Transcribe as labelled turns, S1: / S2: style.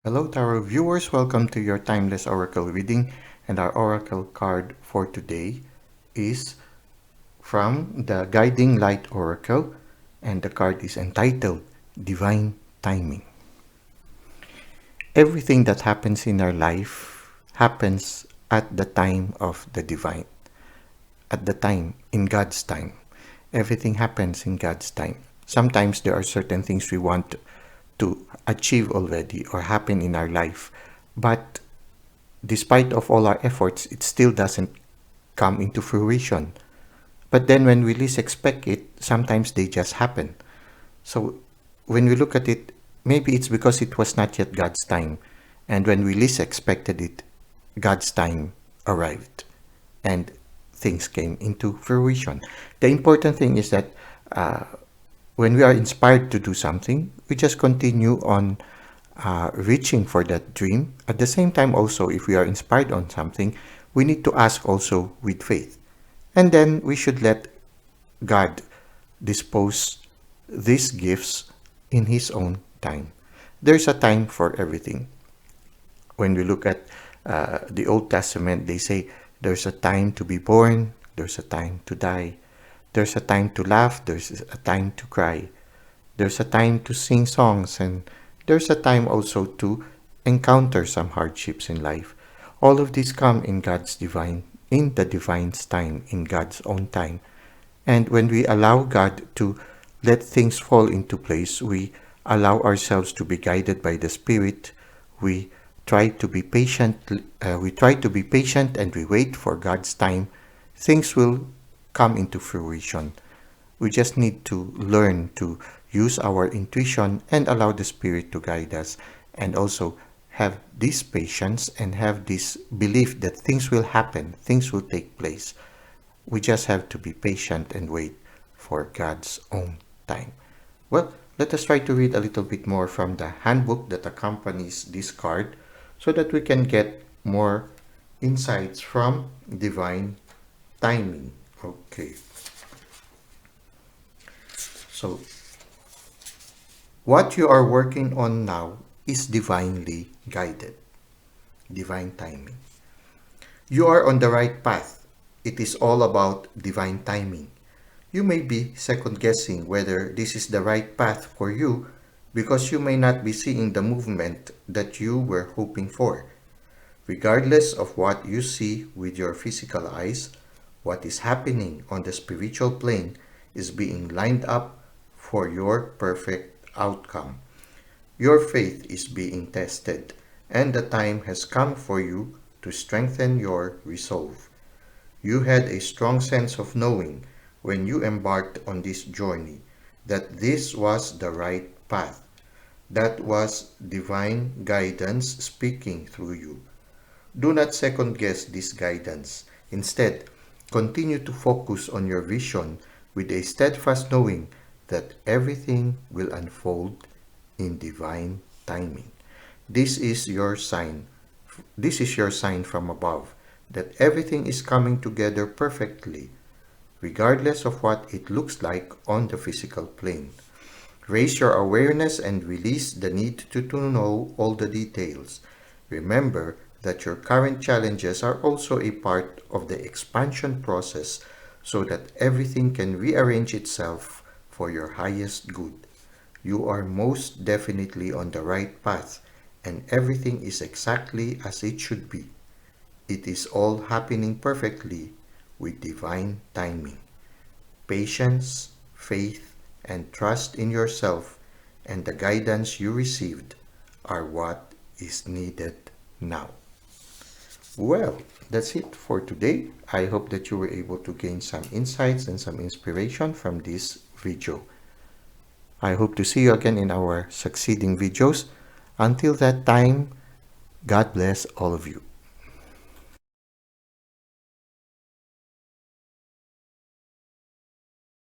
S1: Hello, Tarot viewers. Welcome to your Timeless Oracle reading. And our Oracle card for today is from the Guiding Light Oracle. And the card is entitled Divine Timing. Everything that happens in our life happens at the time of the divine. At the time, in God's time. Everything happens in God's time. Sometimes there are certain things we want to achieve already or happen in our life, but despite of all our efforts, it still doesn't come into fruition. But then when we least expect it, sometimes they just happen. So when we look at it, maybe it's because it was not yet God's time. And when we least expected it, God's time arrived and things came into fruition. The important thing is that when we are inspired to do something, we just continue on reaching for that dream. At the same time, also, if we are inspired on something, we need to ask also with faith. And then we should let God dispose these gifts in His own time. There's a time for everything. When we look at the Old Testament, they say there's a time to be born, there's a time to die, there's a time to laugh, there's a time to cry, there's a time to sing songs, and there's a time also to encounter some hardships in life. All of these come in in the divine's time, in God's own time. And when we allow God to let things fall into place, we allow ourselves to be guided by the Spirit. We try to be patient. And we wait for God's time. Things will come into fruition. We just need to learn to use our intuition and allow the Spirit to guide us, and also have this patience and have this belief that things will happen, things will take place. We just have to be patient and wait for God's own time. Well, let us try to read a little bit more from the handbook that accompanies this card so that we can get more insights from divine timing. Okay. So, what you are working on now is divinely guided. Divine timing. You are on the right path. It is all about divine timing. You may be second guessing whether this is the right path for you because you may not be seeing the movement that you were hoping for. Regardless of what you see with your physical eyes, what is happening on the spiritual plane is being lined up for your perfect outcome. Your faith is being tested, and the time has come for you to strengthen your resolve. You had a strong sense of knowing when you embarked on this journey that this was the right path. That was divine guidance speaking through you. Do not second guess this guidance. Instead, continue to focus on your vision with a steadfast knowing that everything will unfold in divine timing. This is your sign. This is your sign from above that everything is coming together perfectly, regardless of what it looks like on the physical plane. Raise your awareness and release the need to know all the details. Remember that your current challenges are also a part of the expansion process so that everything can rearrange itself for your highest good. You are most definitely on the right path, and everything is exactly as it should be. It is all happening perfectly with divine timing. Patience, faith, and trust in yourself and the guidance you received are what is needed now. Well, that's it for today. I hope that you were able to gain some insights and some inspiration from this video. I hope to see you again in our succeeding videos. Until that time, God bless all of you.